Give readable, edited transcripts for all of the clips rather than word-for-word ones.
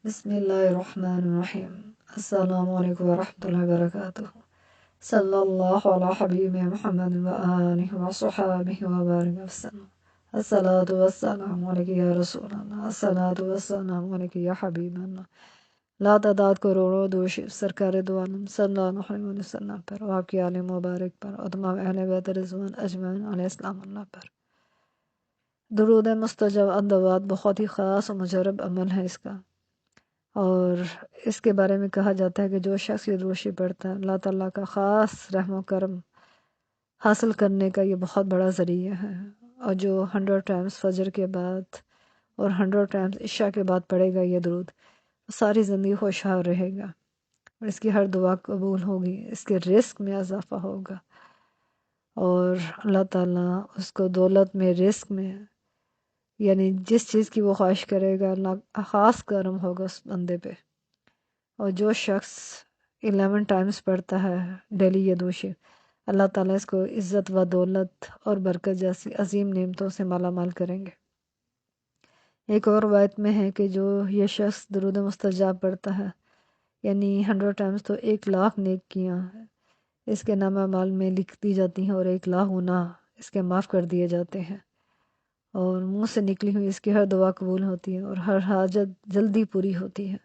بسم الله الرحمن الرحيم. السلام عليكم ورحمة الله وبركاته. صلى الله على حبيب محمد وآله وصحابه وبارك وسلم. الصلاة والسلام عليك يا رسول الله. الصلاة والسلام عليك يا حبيب الله. لا تعداد کروڑوں دوش سرکار دو عالم صلی اللہ علیہ وسلم پر اور آپ کی آل مبارک پر اور تمام اہل بیت رضوان اجمعین علیہ السلام اللہ پر. درود مستجاب الدعوات بہت ہی خاص و مجرب عمل ہے اس کا، اور اس کے بارے میں کہا جاتا ہے کہ جو شخص یہ دروشی پڑھتا ہے اللہ تعالیٰ کا خاص رحم و کرم حاصل کرنے کا یہ بہت بڑا ذریعہ ہے. اور جو 100 ٹائمز فجر کے بعد اور 100 ٹائمز عشاء کے بعد پڑھے گا یہ درود، ساری زندگی خوشحال رہے گا اور اس کی ہر دعا قبول ہوگی، اس کے رزق میں اضافہ ہوگا اور اللہ تعالیٰ اس کو دولت میں، رزق میں، یعنی جس چیز کی وہ خواہش کرے گا اللہ خاص کرم ہوگا اس بندے پہ. اور جو شخص 11 ٹائمز پڑھتا ہے ڈیلی یہ دوشی، اللہ تعالیٰ اس کو عزت و دولت اور برکت جیسی عظیم نعمتوں سے مالا مال کریں گے. ایک اور روایت میں ہے کہ جو یہ شخص درود مستجاب پڑھتا ہے، یعنی 100 ٹائمز تو 1,00,000 نیکیاں اس کے نامہ اعمال میں لکھ دی جاتی ہیں اور 1,00,000 گناہ اس کے معاف کر دیے جاتے ہیں، اور منہ سے نکلی ہوئی اس کی ہر دعا قبول ہوتی ہے اور ہر حاجت جلدی پوری ہوتی ہے.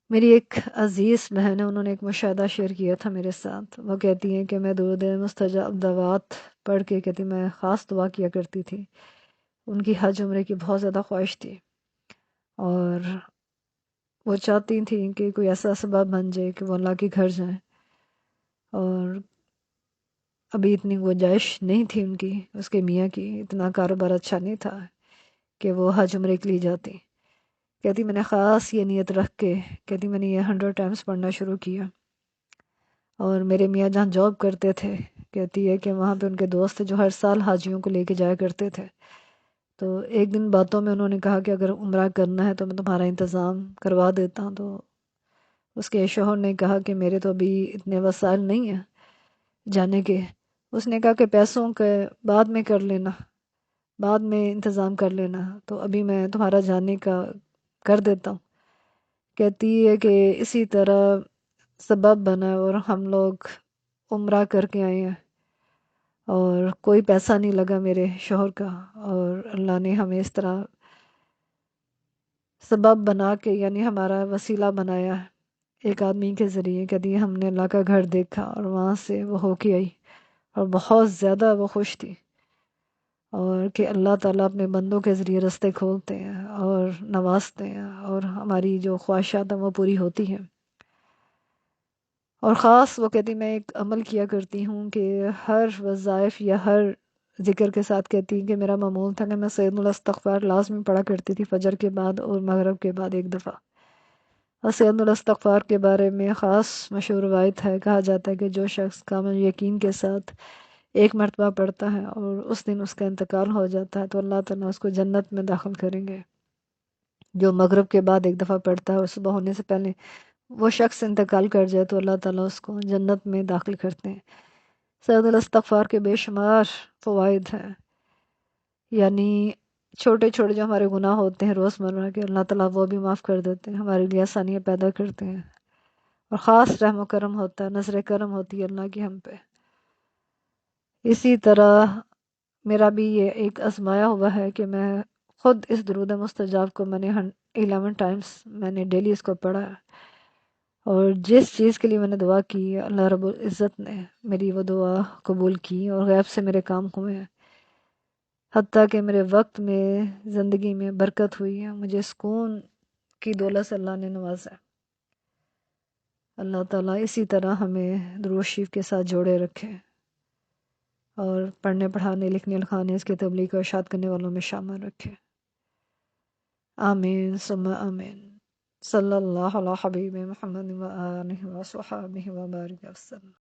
میری ایک عزیز بہن ہے، انہوں نے ایک مشاہدہ شیئر کیا تھا میرے ساتھ. وہ کہتی ہیں کہ میں درود مستجاب دعوات پڑھ کے کہتی میں خاص دعا کیا کرتی تھی. ان کی حج عمرے کی بہت زیادہ خواہش تھی اور وہ چاہتی تھیں کہ کوئی ایسا سبب بن جائے کہ وہ اللہ کے گھر جائیں، اور ابھی اتنی گنجائش نہیں تھی ان کی، اس کے میاں کی اتنا کاروبار اچھا نہیں تھا کہ وہ حج عمرے کے لیے جاتی. کہتی میں نے خاص یہ نیت رکھ کے کہتی میں نے یہ 100 ٹائمز پڑھنا شروع کیا، اور میرے میاں جہاں جاب کرتے تھے کہتی ہے کہ وہاں پہ ان کے دوست جو ہر سال حاجیوں کو لے کے جایا کرتے تھے. تو ایک دن باتوں میں انہوں نے کہا کہ اگر عمرہ کرنا ہے تو میں تمہارا انتظام کروا دیتا ہوں. تو اس کے شوہر نے کہا کہ میرے تو ابھی اتنے وسائل نہیں ہیں جانے کے. اس نے کہا کہ پیسوں کے بعد میں کر لینا، بعد میں انتظام کر لینا، تو ابھی میں تمہارا جانے کا کر دیتا ہوں. کہتی ہے کہ اسی طرح سبب بنا اور ہم لوگ عمرہ کر کے آئے ہیں اور کوئی پیسہ نہیں لگا میرے شوہر کا، اور اللہ نے ہمیں اس طرح سبب بنا کے یعنی ہمارا وسیلہ بنایا ہے ایک آدمی کے ذریعے. کہتی ہے ہم نے اللہ کا گھر دیکھا اور وہاں سے وہ ہو کے آئی اور بہت زیادہ وہ خوش تھی، اور کہ اللہ تعالیٰ اپنے بندوں کے ذریعے رستے کھولتے ہیں اور نوازتے ہیں اور ہماری جو خواہشات ہیں وہ پوری ہوتی ہیں. اور خاص وہ کہتی میں ایک عمل کیا کرتی ہوں کہ ہر وظائف یا ہر ذکر کے ساتھ کہتی کہ میرا معمول تھا کہ میں سید الاستغفار لازمی پڑھا کرتی تھی فجر کے بعد اور مغرب کے بعد ایک دفعہ. اور سید الاستغفار کے بارے میں خاص مشہور روایت ہے، کہا جاتا ہے کہ جو شخص کامل یقین کے ساتھ ایک مرتبہ پڑھتا ہے اور اس دن اس کا انتقال ہو جاتا ہے تو اللہ تعالیٰ اس کو جنت میں داخل کریں گے. جو مغرب کے بعد ایک دفعہ پڑھتا ہے اور صبح ہونے سے پہلے وہ شخص انتقال کر جائے تو اللہ تعالیٰ اس کو جنت میں داخل کرتے ہیں. سید الاستغفار کے بے شمار فوائد ہیں، یعنی چھوٹے چھوٹے جو ہمارے گناہ ہوتے ہیں روزمرہ کے اللہ تعالیٰ وہ بھی معاف کر دیتے ہیں، ہمارے لیے آسانیاں پیدا کرتے ہیں، اور خاص رحم و کرم ہوتا ہے، نظر کرم ہوتی ہے اللہ کی ہم پہ. اسی طرح میرا بھی یہ ایک آزمایا ہوا ہے کہ میں خود اس درود مستجاب کو میں نے 11 ٹائمز میں نے ڈیلی اس کو پڑھا ہے، اور جس چیز کے لیے میں نے دعا کی اللہ رب العزت نے میری وہ دعا قبول کی اور غیب سے میرے کام ہوئے ہیں، حتیٰ کہ میرے وقت میں زندگی میں برکت ہوئی ہے، مجھے سکون کی دولت سے اللہ نے نوازا ہے. اللہ تعالیٰ اسی طرح ہمیں درود شریف کے ساتھ جوڑے رکھے اور پڑھنے پڑھانے لکھنے لکھانے اس کے تبلیغ اور ارشاد کرنے والوں میں شامل رکھے. آمین ثم آمین. صلی اللہ علی حبیب محمد و آلہ و صحابہ و بارک وسلم.